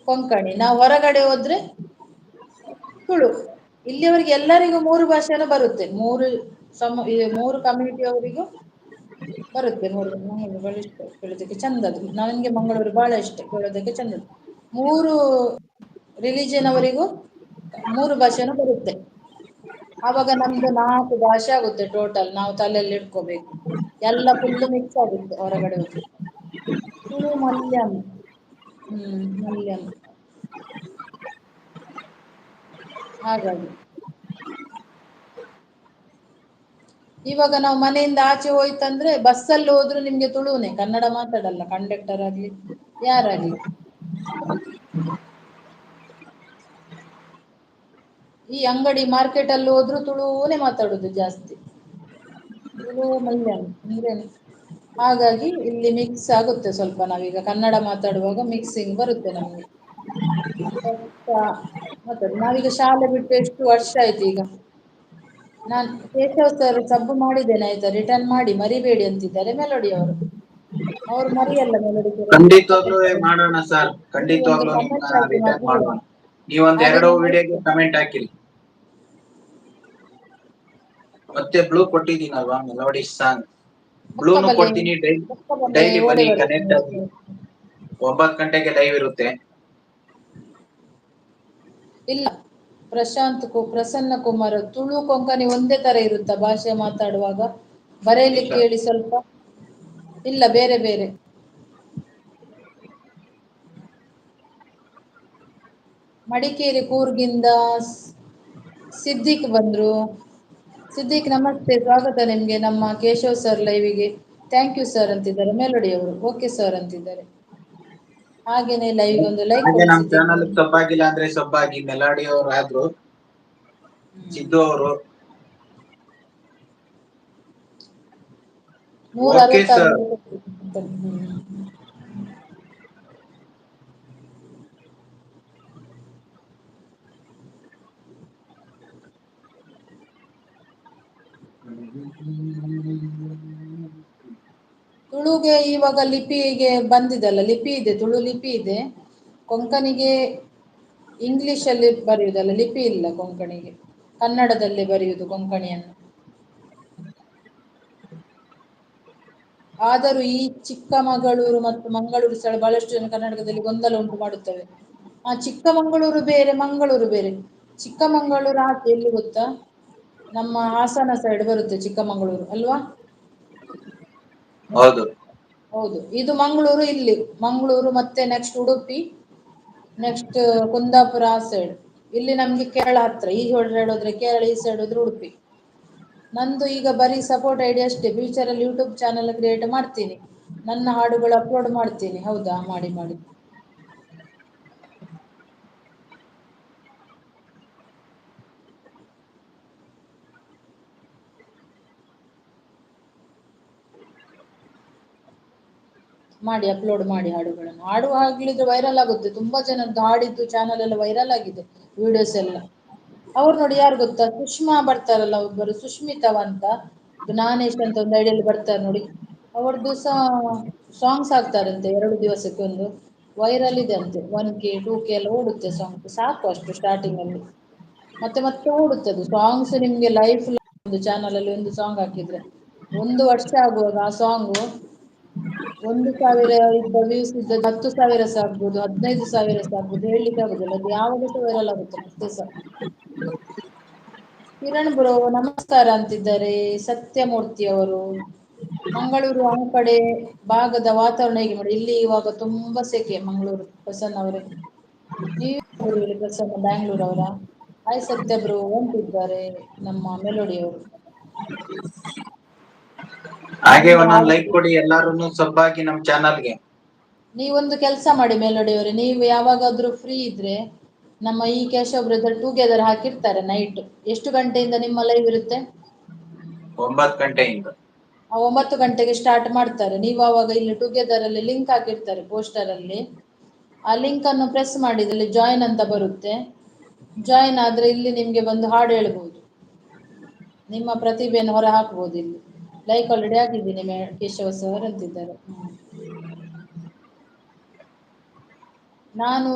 ಕೊಂಕಣಿ. ನಾವು ಹೊರಗಡೆ ಹೋದ್ರೆ ತುಳು. ಇಲ್ಲಿಯವರಿಗೆ ಎಲ್ಲರಿಗೂ ಮೂರು ಭಾಷೆನೂ ಬರುತ್ತೆ. ಮೂರು ಕಮ್ಯುನಿಟಿ ಅವರಿಗೂ ಬರುತ್ತೆ. ನಂಗೆ ಬಹಳ ಇಷ್ಟ ಕೇಳೋದಕ್ಕೆ ಚಂದದು. ನನಗೆ ಮಂಗಳೂರು ಬಹಳ ಇಷ್ಟ, ಕೇಳೋದಕ್ಕೆ ಚಂದದು. ಮೂರು ರಿಲಿಜಿಯನ್ ಅವರಿಗೂ ಮೂರು ಭಾಷೆನೂ ಬರುತ್ತೆ. ಆವಾಗ ನಮ್ದು 4 ಭಾಷೆ ಆಗುತ್ತೆ ಟೋಟಲ್. ನಾವು ತಲೆಯಲ್ಲಿ ಇಟ್ಕೋಬೇಕು, ಎಲ್ಲ ಫುಲ್ ಮಿಕ್ಸ್ ಆಗುತ್ತೆ ಹೊರಗಡೆ ಹೋದ್ರೆ. ತುಳು ಮಲ್ಯಂ. ಮಲ್ಯಂ. ಹಾಗಾಗಿ ಇವಾಗ ನಾವು ಮನೆಯಿಂದ ಆಚೆ ಹೋಯ್ತಂದ್ರೆ ಬಸ್ಸಲ್ಲಿ ಹೋದ್ರು ನಿಮ್ಗೆ ತುಳುನೆ, ಕನ್ನಡ ಮಾತಾಡಲ್ಲ ಕಂಡಕ್ಟರ್ ಆಗ್ಲಿ ಯಾರಾಗ್ಲಿ. ಈ ಅಂಗಡಿ ಮಾರ್ಕೆಟ್ ಅಲ್ಲಿ ಹೋದ್ರು ತುಳುನೇ ಮಾತಾಡುದು ಜಾಸ್ತಿ. ತುಳು ಮಲ್ಯಂ ಅಂದ್ರೇನು. ಹಾಗಾಗಿ ಇಲ್ಲಿ ಮಿಕ್ಸ್ ಆಗುತ್ತೆ ಸ್ವಲ್ಪ. ನಾವೀಗ ಕನ್ನಡ ಮಾತಾಡುವಾಗ ಮಿಕ್ಸಿಂಗ್ ಬರುತ್ತೆ ನಮ್ಗೆ. ನಾವೀಗ ಶಾಲೆ ಬಿಟ್ಟು ಎಷ್ಟು ವರ್ಷ ಆಯ್ತು ಈಗ. ನಾನು ಕೇಶವ್ ಸರ್ ಸಬ್ಬು ಮಾಡಿದ್ದೇನೆ ಆಯ್ತಾ, ರಿಟರ್ನ್ ಮಾಡಿ ಮರಿಬೇಡಿ ಅಂತಿದ್ದಾರೆ ಮೆಲೋಡಿ ಅವರು. ಅವ್ರು ಮರಿಯಲ್ಲ ಮೆಲೋಡಿ ಸರ್. ಖಂಡಿತವಾಗ್ಲೂ ಮಾಡೋಣ ಸರ್, ಒಂದು ಖಂಡಿತವಾಗ್ಲೂ ಸಮಸ್ಯೆ ನಿಮ್ನ ಆಯ್ತು ರಿಟರ್ನ್ ಮಧ್ಯೆ. ಮಾಡೋಣ. ನೀವೊಂದ್ ಹಾಗೆ 2 ನಾವು ವಿಡಿಯೋಗೆ ಕಮೆಂಟ್ ಹಾಕಿರಿ. ಮತ್ತೆ ಬ್ಲೂ ಕೊಟ್ಟಿದ್ದೀನಲ್ವಾ ಮೆಲೋಡಿ ಸಾಂಗ್, ಬ್ಲೂನು ಮುಕ್ಕಬಲೆ ಕೊಡ್ತೀನಿ. ಮುಕ್ಕಬಲೆ ಡೈಲಿ ಓಡಿ ಬನ್ನಿ, ಬರುತ್ತೆ. ಕನೆಕ್ಟ್ ಆಗಿ. 9 ಗಂಟೆಗೆ ಲೈವ್ ಇರುತ್ತೆ. ಇಲ್ಲ, ಪ್ರಸನ್ನ ಕುಮಾರ್ ತುಳು ಕೊಂಕಣಿ ಒಂದೇ ತರ ಇರುತ್ತಾ ಭಾಷೆ ಮಾತಾಡುವಾಗ? ಬರೆಯಲಿಕ್ಕೆ ಇಲ್ಲ ಹೇಳಿ ಸ್ವಲ್ಪ. ಇಲ್ಲ, ಬೇರೆ ಬೇರೆ. ಮಡಿಕೇರಿ ಕೂರ್ಗಿಂದ ಸಿದ್ದಿಕ್ ಬಂದ್ರು. ಸಿದ್ದಿಕ್ ನಮಸ್ತೆ, ಸ್ವಾಗತ ನಿಮ್ಗೆ ನಮ್ಮ ಕೇಶವ್ ಸರ್ ಲೈವಿಗೆ. ಥ್ಯಾಂಕ್ ಯು ಸರ್ ಅಂತಿದ್ದಾರೆ ಮೆಲೋಡಿ ಅವರು. ಓಕೆ ಸರ್ ಅಂತಿದ್ದಾರೆ. ಹಾಗೇನೆ ಲೈವ್ ಒಂದು ಲೈಕ್ ಹಾಗೆ ಕೊಡಿ ನಮ್ ಸಿದ್ದಿಕ್. ಚಾನಲ್ ಸಬ್ಬಾಗಿಲ್ಲ ಅಂದ್ರೆ ಸಬ್ಬಾಗಿ. ಮೆಲೋಡಿ ಅವ್ರು ಆದ್ರು, ಸಿದ್ದು ಅವರು. 166 ಓಕೆ ಸರ್. ತುಳುಗೆ ಇವಾಗ ಲಿಪಿಗೆ ಬಂದಿದಲ್ಲ, ಲಿಪಿ ಇದೆ, ತುಳು ಲಿಪಿ ಇದೆ. ಕೊಂಕಣಿಗೆ ಇಂಗ್ಲಿಷ್ ಅಲ್ಲಿ ಬರೆಯುವುದಲ್ಲ, ಲಿಪಿ ಇಲ್ಲ ಕೊಂಕಣಿಗೆ. ಕನ್ನಡದಲ್ಲೇ ಬರೆಯುವುದು ಕೊಂಕಣಿಯನ್ನು. ಆದರೂ ಈ ಚಿಕ್ಕಮಗಳೂರು ಮತ್ತು ಮಂಗಳೂರು ಸ್ಥಳ ಬಹಳಷ್ಟು ಜನ ಕರ್ನಾಟಕದಲ್ಲಿ ಗೊಂದಲ ಉಂಟು ಮಾಡುತ್ತವೆ. ಚಿಕ್ಕಮಗಳೂರು ಬೇರೆ, ಮಂಗಳೂರು ಬೇರೆ. ಚಿಕ್ಕಮಗಳೂರು ಆಚೆ ಎಲ್ಲಿ ಗೊತ್ತಾ? ನಮ್ಮ ಹಾಸನ ಸೈಡ್ ಬರುತ್ತೆ ಚಿಕ್ಕಮಗಳೂರು ಅಲ್ವಾ? ಹೌದು. ಹೌದು. ಇದು ಮಂಗಳೂರು. ಇಲ್ಲಿ ಮಂಗಳೂರು ಮತ್ತೆ ನೆಕ್ಸ್ಟ್ ಉಡುಪಿ, ನೆಕ್ಸ್ಟ್ ಕುಂದಾಪುರ ಆ ಸೈಡ್. ಇಲ್ಲಿ ನಮ್ಗೆ ಕೇರಳ ಹತ್ರ. ಈ ಸೈಡ್ ಹೋದ್ರೆ ಕೇರಳ, ಈ ಸೈಡ್ ಹೋದ್ರೆ ಉಡುಪಿ. ನಂದು ಈಗ ಬರೀ ಸಪೋರ್ಟ್ ಐಡಿ ಅಷ್ಟೇ. ಫ್ಯೂಚರ್ ಅಲ್ಲಿ ಯೂಟ್ಯೂಬ್ ಚಾನಲ್ ಕ್ರಿಯೇಟ್ ಮಾಡ್ತೀನಿ, ನನ್ನ ಹಾಡುಗಳು ಅಪ್ಲೋಡ್ ಮಾಡ್ತೀನಿ. ಹೌದಾ? ಮಾಡಿ ಮಾಡಿ. ಮಾಡಿ ಅಪ್ಲೋಡ್ ಮಾಡಿ ಹಾಡುಗಳನ್ನು. ಹಾಡು ಆಗ್ಲಿದ್ರೆ ವೈರಲ್ ಆಗುತ್ತೆ. ತುಂಬಾ ಜನದ್ದು ಹಾಡಿದ್ದು ಚಾನಲ್ ಎಲ್ಲ ವೈರಲ್ ಆಗಿದೆ, ವಿಡಿಯೋಸ್ ಎಲ್ಲ. ಅವ್ರು ನೋಡಿ, ಯಾರು ಗೊತ್ತಾ? ಸುಷ್ಮಾ ಬರ್ತಾರಲ್ಲ ಒಬ್ಬರು, ಸುಷ್ಮಿತವ ಅಂತ, ಜ್ಞಾನೇಶ್ ಅಂತ ಒಂದು ಐಡಿಯಲ್ಲಿ ಬರ್ತಾರೆ ನೋಡಿ. ಅವ್ರದ್ದು ಸಾಂಗ್ಸ್ ಹಾಕ್ತಾರಂತೆ 2 ದಿವಸಕ್ಕೆ ಒಂದು. ವೈರಲ್ ಇದೆ ಅಂತೆ. 1K 2K ಎಲ್ಲ ಓಡುತ್ತೆ ಸಾಂಗ್. ಸಾಕು ಅಷ್ಟು ಸ್ಟಾರ್ಟಿಂಗ್ ಅಲ್ಲಿ, ಮತ್ತೆ ಮತ್ತೆ ಓಡುತ್ತೆ ಅದು ಸಾಂಗ್ಸ್. ನಿಮ್ಗೆ ಲೈಫ್ ಒಂದು ಚಾನಲ್ ಅಲ್ಲಿ ಒಂದು ಸಾಂಗ್ ಹಾಕಿದ್ರೆ 1 ವರ್ಷ ಆಗುವಾಗ ಆ ಸಾಂಗು 1,000 ವ್ಯೂಸ್ ಇದ್ದದ್ದು 10,000 ಸಹ ಆಗ್ಬೋದು, 15,000 ಸಹ ಆಗ್ಬೋದು, ಹೇಳಲಿಕ್ಕೆ ಆಗುದಿಲ್ಲ. ಅದು ಯಾವಾಗ ಸಹ ವೈರಲ್ ಆಗುತ್ತೆ ಮತ್ತೆ ಸಹ. ಕಿರಣ್ ಬ್ರೋ ನಮಸ್ಕಾರ ಅಂತಿದ್ದಾರೆ. ಸತ್ಯಮೂರ್ತಿ ಅವರು, ಮಂಗಳೂರು ಆ ಕಡೆ ಭಾಗದ ವಾತಾವರಣ ಹೇಗೆ ಮಾಡಿ? ಇಲ್ಲಿ ಇವಾಗ ತುಂಬಾ ಸೆಕೆ ಮಂಗಳೂರು. ಪ್ರಸನ್ನ ಅವರೇ, ನೀವು ಪ್ರಸನ್ನ ಬ್ಯಾಂಗ್ಳೂರ್ ಅವರ? ಹಾಯ್ ಸತ್ಯ ಬ್ರೋ ಅಂತಿದ್ದಾರೆ ನಮ್ಮ ಮೆಲೋಡಿ ಅವರು. ಹಾಗೆ ಒಂದು ಒಂದೊಂದು ಲೈಕ್ ಹಾಡು. ಕೊಡಿ ಎಲ್ಲಾರು ಸಬ್ಬಾಗಿ ನಮ್ ಚಾನಲ್ಗೆ. ನೀವೊಂದು ಕೆಲಸ ಮಾಡಿ ಮೆಲೋಡಿ ಅವರೇ, ನೀವು ಯಾವಾಗಾದ್ರೂ ಫ್ರೀ ಇದ್ರೆ ನಮ್ಮ ಈ ಕೇಶವ್ ಬ್ರದರ್ ಟುಗೆದರ್ ಹಾಕಿರ್ತಾರೆ ನೈಟ್. ಎಷ್ಟು ಗಂಟೆಯಿಂದ ನಿಮ್ಮ ಲೈವ್ ಇರುತ್ತೆ? 9 ಗಂಟೆಯಿಂದ. 9 ಗಂಟೆಗೆ ಸ್ಟಾರ್ಟ್ ಮಾಡ್ತಾರೆ. ನೀವು ಆವಾಗ ಇಲ್ಲಿ ಟುಗೆದರ್ ಅಲ್ಲಿ ಲಿಂಕ್ ಹಾಕಿರ್ತಾರೆ ಪೋಸ್ಟರ್ ಅಲ್ಲಿ. ಆ ಲಿಂಕ್ ಅನ್ನು ಪ್ರೆಸ್ ಮಾಡಿದಲ್ಲಿ ಜಾಯಿನ್ ಅಂತ ಬರುತ್ತೆ. ಜಾಯಿನ್ ಆದ್ರೆ ಇಲ್ಲಿ ನಿಮ್ಗೆ ಬಂದು ಹಾಡು ಹೇಳ್ಬಹುದು, ನಿಮ್ಮ ಪ್ರತಿಭೆಯನ್ನು ಹೊರ ಹಾಕ್ಬಹುದು. ಇಲ್ಲಿ ಲೈಕ್ ಆಲ್ರೆಡಿ ಆಗಿದ್ದೀನಿ ಕೇಶವ ಸರ್ ಅಂತಿದ್ದಾರೆ. ನಾನು